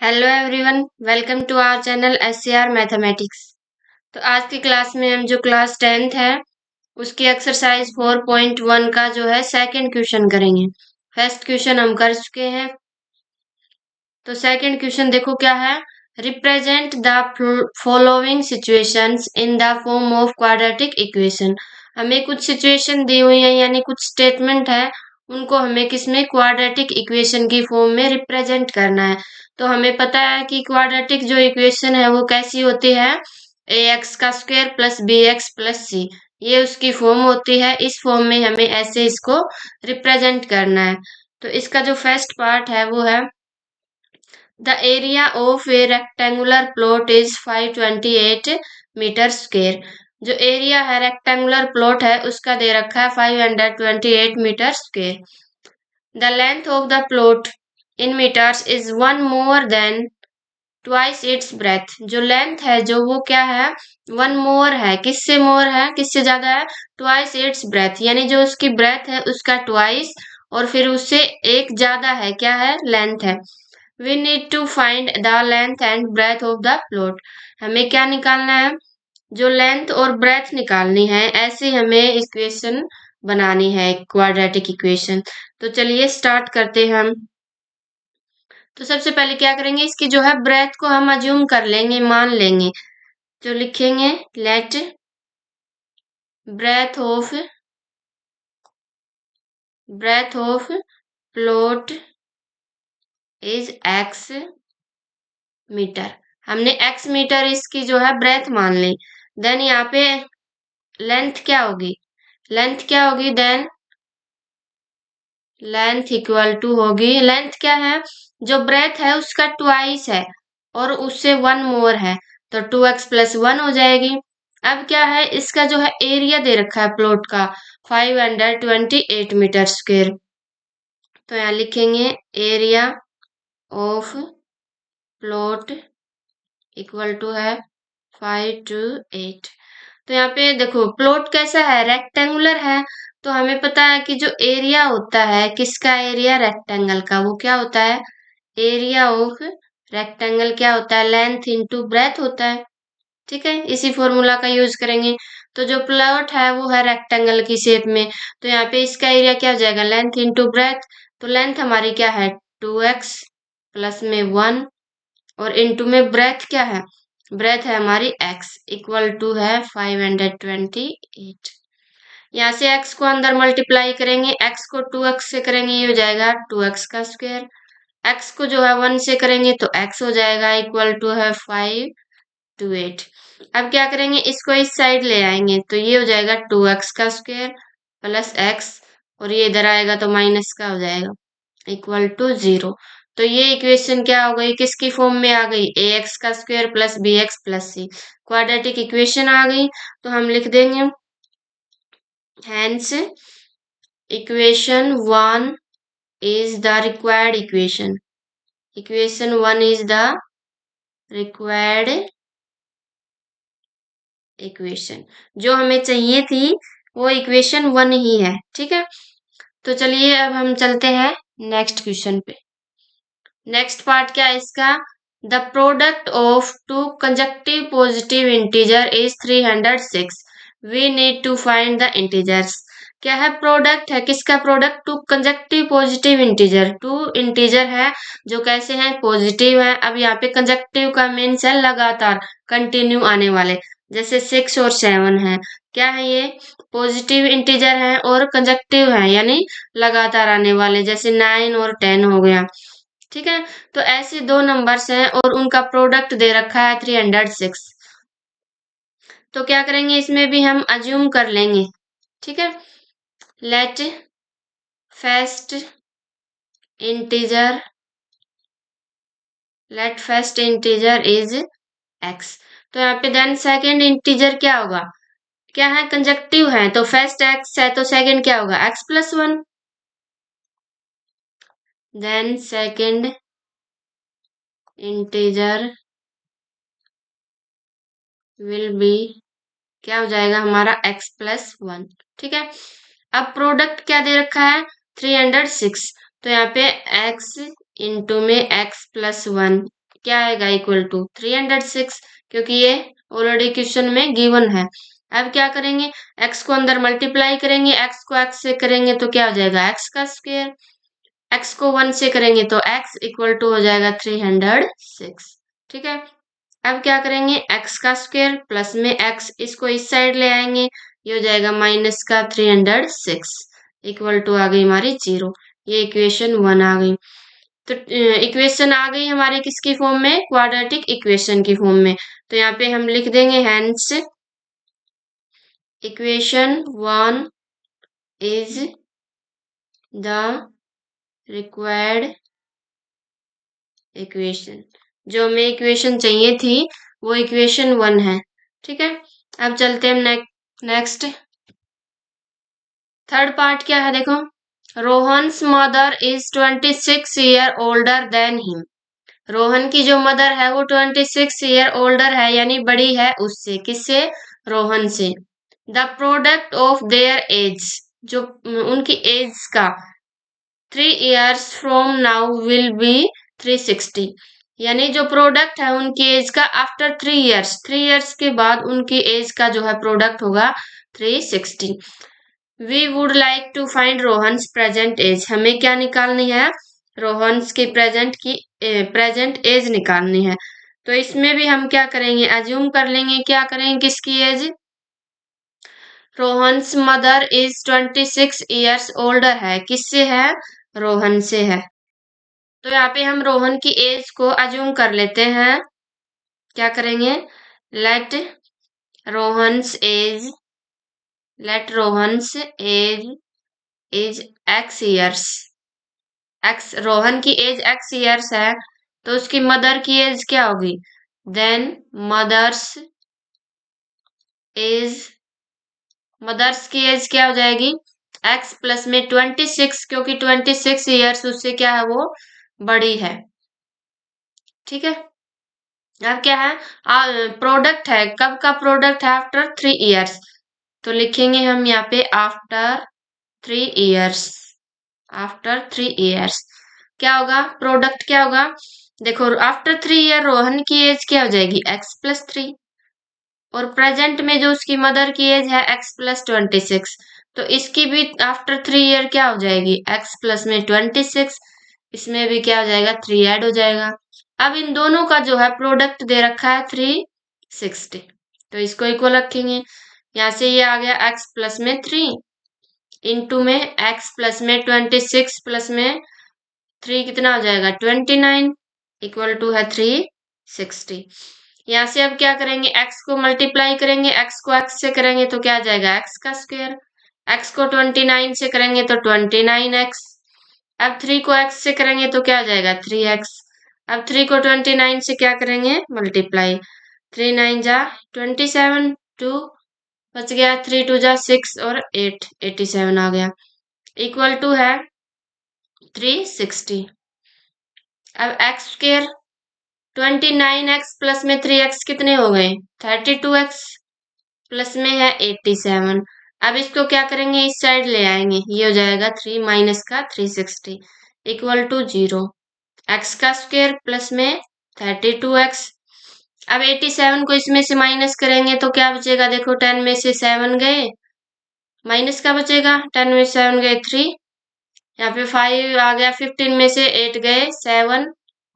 Hello everyone, welcome to our channel SCR mathematics. तो आज की क्लास में हम जो क्लास 10th है उसकी एक्सरसाइज 4.1 का जो है सेकंड क्वेश्चन करेंगे। फर्स्ट क्वेश्चन हम कर चुके हैं। तो सेकंड क्वेश्चन देखो क्या है। Represent the following situations in the form of quadratic equation. हमें कुछ सिचुएशन दी हुई है यानी कुछ स्टेटमेंट है, उनको हमें किसमें क्वाड्रेटिक इक्वेशन की फॉर्म में रिप्रेजेंट करना है। तो हमें पता है कि क्वाड्रेटिक जो इक्वेशन है वो कैसी होती है, ए एक्स का square plus b x plus c, ये उसकी फॉर्म होती है। इस फॉर्म में हमें ऐसे इसको रिप्रेजेंट करना है। तो इसका जो फर्स्ट पार्ट है वो है The area of a rectangular plot is 528 metre square. जो एरिया है रेक्टेंगुलर प्लॉट है उसका दे रखा है 528 metre square. The length of the plot in metres is one more than twice its breadth. जो लेंथ है जो वो क्या है, वन मोर है। किससे मोर है, किससे ज्यादा है, ट्वाइस इट्स ब्रेथ, यानी जो उसकी ब्रेथ है उसका ट्वाइस और फिर उससे एक ज्यादा है, क्या है, लेंथ है। We need to find the length and breadth of the plot. हमें क्या निकालना है, जो लेंथ और ब्रेथ निकालनी है। ऐसे हमें इक्वेशन बनानी है, क्वाड्रेटिक इक्वेशन। तो चलिए स्टार्ट करते हैं हम। तो सबसे पहले क्या करेंगे, इसकी जो है ब्रेथ को हम अज्यूम कर लेंगे, मान लेंगे। जो लिखेंगे let breadth of plot is X metre. हमने एक्स मीटर इसकी जो है ब्रेथ मान ली। देन यहाँ पे लेंथ क्या होगी, देन लेंथ इक्वल टू होगी, लेंथ क्या है, जो ब्रेथ है उसका ट्वाइस है और उससे वन मोर है, तो 2x प्लस 1 हो जाएगी। अब क्या है, इसका जो है एरिया दे रखा है प्लॉट का 528 मीटर स्क्वायर। तो यहाँ लिखेंगे area of plot equal to है 528। तो यहाँ पे देखो प्लॉट कैसा है, रेक्टेंगुलर है। तो हमें पता है कि जो एरिया होता है, किसका एरिया, रेक्टेंगल का, वो क्या होता है, एरिया ऑफ रेक्टेंगल क्या होता है, लेंथ इंटू ब्रेथ होता है। ठीक है, इसी फॉर्मूला का यूज करेंगे। तो जो प्लॉट है वो है रेक्टेंगल की शेप में, तो यहाँ पे इसका एरिया क्या हो जाएगा, लेंथ इंटू ब्रेथ। तो लेंथ हमारी क्या है 2x प्लस में 1 और इंटू में ब्रेथ क्या है, ब्रेथ है हमारी x इक्वल टू है 528। यहाँ से x को अंदर मल्टीप्लाई करेंगे, x को 2x से करेंगे ये हो जाएगा 2x का स्क्वायर। x को जो है 1 से करेंगे तो x हो जाएगा इक्वल टू है 528। अब क्या करेंगे, इसको इस साइड ले आएंगे तो ये हो जाएगा 2x का स्क्वायर प्लस x, और ये इधर आएगा तो माइनस का हो जाएगा इक्वल टू 0। तो ये इक्वेशन क्या हो गई, किसकी फॉर्म में आ गई, ए एक्स का square plus b x plus c, quadratic equation आ गई। तो हम लिख देंगे hence equation 1 is the required equation. Equation 1 is the required equation. जो हमें चाहिए थी वो इक्वेशन 1 ही है। ठीक है, तो चलिए अब हम चलते हैं नेक्स्ट क्वेश्चन पे। नेक्स्ट पार्ट क्या है इसका, the product of two conjunctive positive integer is 306। We need to find the integers. क्या है, प्रोडक्ट है, किसका product, two conjunctive positive integer. Two integer है जो कैसे हैं, पॉजिटिव है। अब यहाँ पे कंजक्टिव का मीन्स है लगातार, कंटिन्यू आने वाले, जैसे 6 और 7 है। क्या है ये, पॉजिटिव इंटीजर है और कंजक्टिव है यानी लगातार आने वाले, जैसे 9 और 10 हो गया। ठीक है, तो ऐसे दो नंबर्स हैं और उनका प्रोडक्ट दे रखा है 306। तो क्या करेंगे, इसमें भी हम अज्यूम कर लेंगे। ठीक है, let first integer is x. तो यहाँ पे देन सेकेंड इंटीजर क्या होगा, क्या है, कंजक्टिव है, तो फर्स्ट एक्स है तो सेकेंड क्या होगा, X plus 1। Then second integer will be, क्या हो जाएगा हमारा x प्लस 1। ठीक है, अब प्रोडक्ट क्या दे रखा है 306, तो यहाँ पे x इंटू में x प्लस 1 क्या आएगा इक्वल टू 306, क्योंकि ये ऑलरेडी क्वेश्चन में गिवन है। अब क्या करेंगे, x को अंदर मल्टीप्लाई करेंगे, x को x से करेंगे तो क्या हो जाएगा x का स्क्वायर, x को 1 से करेंगे तो x इक्वल टू हो जाएगा 306। ठीक है, अब क्या करेंगे, x का स्क्वायर प्लस में x, इसको इस साइड ले आएंगे, ये हो जाएगा माइनस का 306 इक्वल टू आ गई हमारी 0। ये इक्वेशन 1 आ गई। तो इक्वेशन आ गई हमारी किसकी फॉर्म में, क्वाड्रेटिक इक्वेशन की फॉर्म में। तो यहाँ पे हम लिख देंगे hence equation 1 is the required equation. जो हमें इक्वेशन चाहिए थी वो इक्वेशन 1 है। ठीक है, अब चलते हैं नेक्स्ट। थर्ड पार्ट क्या है, देखो, Rohan's mother is 26 year older than him. Rohan की जो मदर है वो 26 ईयर ओल्डर है, यानी बड़ी है उससे, किससे, रोहन से। The product of their age, जो उनकी एज का, 3 years from now will be 360, यानी जो प्रोडक्ट है उनकी एज का आफ्टर 3 years, 3 years के बाद उनकी एज का जो है प्रोडक्ट होगा 360। We would like to find Rohan's present age, हमें क्या निकालनी है, रोहन्स की प्रेजेंट एज निकालनी है। तो इसमें भी हम क्या करेंगे, अज्यूम कर लेंगे, क्या करेंगे, किसकी age, Rohan's mother is 26 years older है, किससे है, रोहन से है। तो यहाँ पे हम रोहन की एज को अज्यूम कर लेते हैं, क्या करेंगे, let Rohan's age, let Rohan's age is x years, x, Rohan की एज x years है, तो उसकी मदर की एज क्या होगी, देन मदर्स की एज क्या हो जाएगी, x प्लस में 26, क्योंकि 26 years उससे क्या है, वो बड़ी है। ठीक है, अब क्या है, प्रोडक्ट है, कब का प्रोडक्ट है, आफ्टर 3 years, तो लिखेंगे हम यहाँ पे आफ्टर 3 years, आफ्टर 3 years क्या होगा, प्रोडक्ट क्या होगा, देखो आफ्टर 3 year रोहन की एज क्या हो जाएगी, x+3, और प्रेजेंट में जो उसकी मदर की एज है x+26, तो इसकी भी आफ्टर 3 year क्या हो जाएगी, x प्लस में 26, इसमें भी क्या हो जाएगा, 3 ऐड हो जाएगा। अब इन दोनों का जो है प्रोडक्ट दे रखा है 360, तो इसको इक्वल रखेंगे, यहाँ से ये आ गया x प्लस में 3 इंटू में x प्लस में 26 प्लस में 3 कितना हो जाएगा, 29 इक्वल टू है 360। यहाँ से अब क्या करेंगे, x को मल्टीप्लाई करेंगे, x को x से करेंगे तो क्या आ जाएगा, x का स्क्वायर, x को 29 से करेंगे तो 29x, अब 3 को x से करेंगे तो क्या आ जाएगा, 3x, अब 3 को 29 से क्या करेंगे, मल्टीप्लाई, 3 9 जा 27, 2 बच गया, 3 2 जा 6 और 8 87 आ गया, इक्वल टू है 360। अब x स्क्वायर 29x प्लस में 3x कितने हो गए, 32x प्लस में है 87। अब इसको क्या करेंगे, इस साइड ले आएंगे, ये हो जाएगा 3 माइनस का 360 इक्वल टू 0, x का स्क्वायर प्लस में 32x। अब 87 को इसमें से माइनस करेंगे तो क्या बचेगा, देखो 10 में से 7 गए, माइनस का बचेगा, 10 में 7 गए 3, यहाँ पे 5 आ गया, 15 में से 8 गए 7,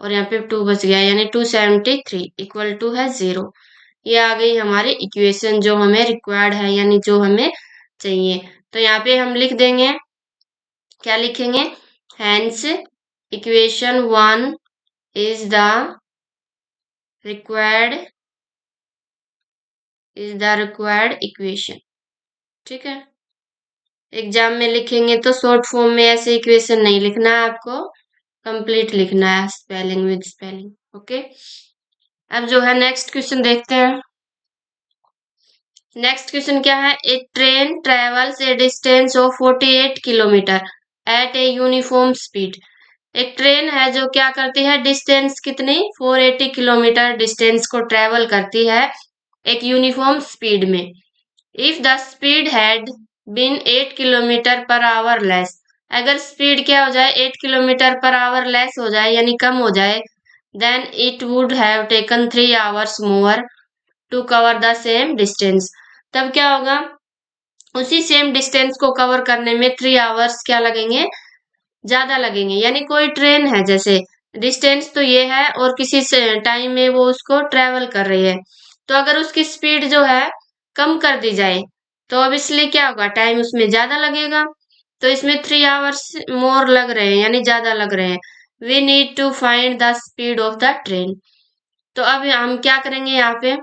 और यहाँ पे 2 बच गया, यानी 273 इक्वल टू है 0। ये आ गई हमारी इक्वेशन जो हमें रिक्वायर्ड है, यानी जो हमें चाहिए। तो यहाँ पे हम लिख देंगे, क्या लिखेंगे, hence equation 1 is the required equation. ठीक है, एग्जाम में लिखेंगे तो शॉर्ट फॉर्म में ऐसे इक्वेशन नहीं लिखना है आपको, कंप्लीट लिखना है, स्पेलिंग विद स्पेलिंग। ओके, अब जो है नेक्स्ट क्वेश्चन देखते हैं। नेक्स्ट क्वेश्चन क्या है, a train travels a distance of 48 kilometre at a uniform speed. एक ट्रेन है जो क्या करती है, डिस्टेंस कितनी, 480 किलोमीटर डिस्टेंस को ट्रेवल करती है एक यूनिफॉर्म स्पीड में। If the speed had been 8 kilometre per hour less, अगर स्पीड क्या हो जाए, 8 किलोमीटर पर आवर लेस हो जाए, यानी कम हो जाए, then it would have taken 3 hours more to cover the same distance. तब क्या होगा, उसी सेम डिस्टेंस को कवर करने में 3 आवर्स क्या लगेंगे, ज्यादा लगेंगे। यानी कोई ट्रेन है, जैसे डिस्टेंस तो ये है और किसी से टाइम में वो उसको ट्रेवल कर रही है, तो अगर उसकी स्पीड जो है कम कर दी जाए तो अब इसलिए क्या होगा, टाइम उसमें ज्यादा लगेगा। तो इसमें 3 आवर्स मोर लग रहे हैं, यानी ज्यादा लग रहे हैं। We need to find the speed of the train. तो अब हम क्या करेंगे, यहाँ पे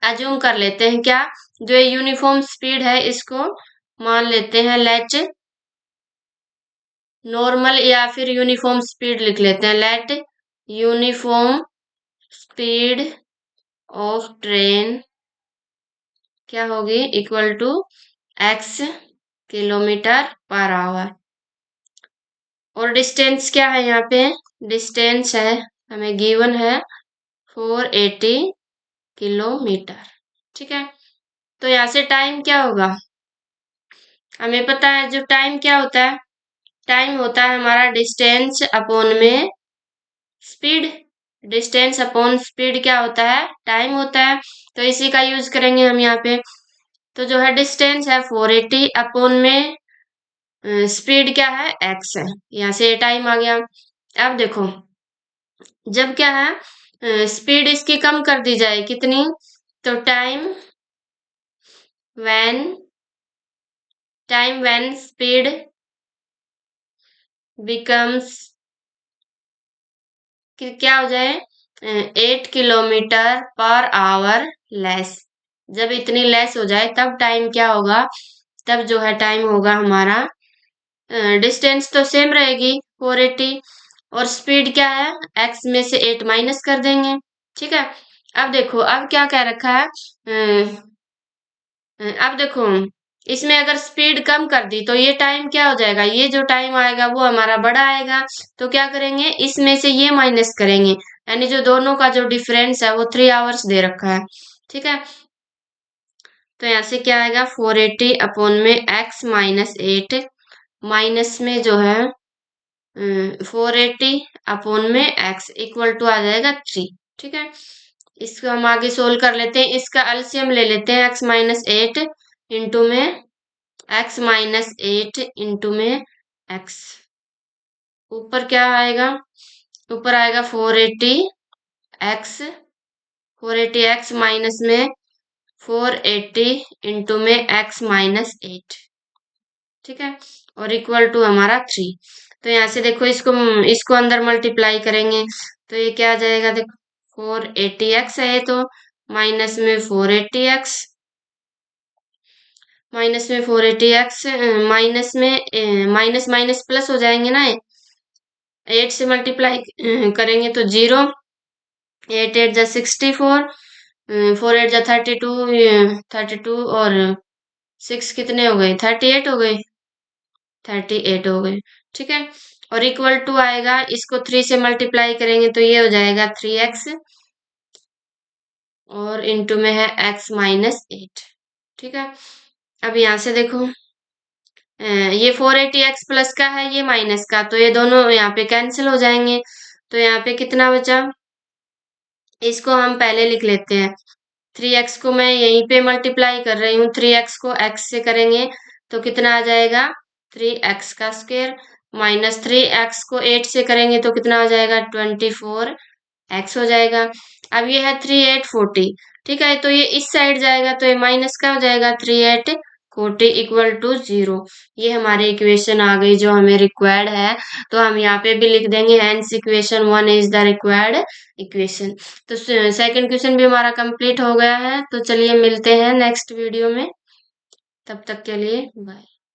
अज्यूम कर लेते हैं क्या, जो यूनिफॉर्म स्पीड है इसको मान लेते हैं लेट नॉर्मल, या फिर यूनिफॉर्म स्पीड लिख लेते हैं, let uniform speed of train क्या होगी, equal to x kilometre per hour. और डिस्टेंस क्या है, यहाँ पे डिस्टेंस है हमें गिवन है 480 किलोमीटर। ठीक है, तो यहाँ से टाइम क्या होगा, हमें पता है जो टाइम क्या होता है, टाइम होता है हमारा डिस्टेंस अपॉन में स्पीड। डिस्टेंस अपॉन स्पीड क्या होता है, टाइम होता है। तो इसी का यूज करेंगे हम यहाँ पे। तो जो है डिस्टेंस है 480 अपॉन में स्पीड क्या है, x है। यहाँ से टाइम आ गया। अब देखो, जब क्या है स्पीड इसकी कम कर दी जाए, कितनी, तो टाइम व्हेन स्पीड बिकम्स क्या हो जाए 8 किलोमीटर पर आवर लेस। जब इतनी लेस हो जाए तब टाइम क्या होगा, तब जो है टाइम होगा हमारा, डिस्टेंस तो सेम रहेगी 480 और स्पीड क्या है, x में से 8 माइनस कर देंगे। ठीक है, अब देखो अब क्या कह रखा है, अब देखो इसमें अगर स्पीड कम कर दी तो ये टाइम क्या हो जाएगा, ये जो टाइम आएगा वो हमारा बड़ा आएगा। तो क्या करेंगे, इसमें से ये माइनस करेंगे, यानी जो दोनों का जो डिफरेंस है वो 3 आवर्स दे रखा है। ठीक है, तो यहाँ से क्या आएगा 480 अपॉन में x माइनस 8, माइनस में जो है 480 अपॉन में x इक्वल टू आ जाएगा 3। ठीक है, इसको हम आगे सोल्व कर लेते हैं। इसका एलसीएम ले लेते हैं, x माइनस 8 इंटू में x माइनस 8 इंटू में x, ऊपर क्या आएगा, ऊपर आएगा 480x, 480x माइनस में 480 इंटू में x माइनस 8। ठीक है, और इक्वल टू हमारा 3। तो यहाँ से देखो इसको इसको अंदर मल्टीप्लाई करेंगे तो ये क्या आ जाएगा, देखो 480x है तो माइनस में 480x, माइनस में 480x, माइनस में माइनस माइनस प्लस हो जाएंगे ना, 8 से मल्टीप्लाई करेंगे तो 0, 8 8 जा 64, 4 8 जा 32, 32 और 6 कितने हो गए, 38 हो गए, 38 हो गए। ठीक है, और इक्वल टू आएगा, इसको 3 से मल्टीप्लाई करेंगे तो ये हो जाएगा 3x और इंटू में है x माइनस 8। ठीक है, अब यहाँ से देखो ये 480x प्लस का है, ये माइनस का, तो ये दोनों यहाँ पे कैंसिल हो जाएंगे। तो यहाँ पे कितना बचा, इसको हम पहले लिख लेते हैं, 3x को मैं यहीं पे मल्टीप्लाई कर रही हूँ, 3x को x से करेंगे तो कितना आ जाएगा 3x का स्क्वायर, माइनस 3x को 8 से करेंगे तो कितना आ जाएगा 24x हो जाएगा। अब ये है 3 8 40। ठीक है, तो ये इस साइड जाएगा तो ये माइनस का हो जाएगा 3 8 40 इक्वल टू 0। ये हमारी इक्वेशन आ गई जो हमें रिक्वायर्ड है। तो हम यहाँ पे भी लिख देंगे hence equation 1 is the required equation. तो सेकंड क्वेश्चन भी हमारा कंप्लीट हो गया है। तो चलिए मिलते हैं नेक्स्ट वीडियो में, तब तक के लिए बाय।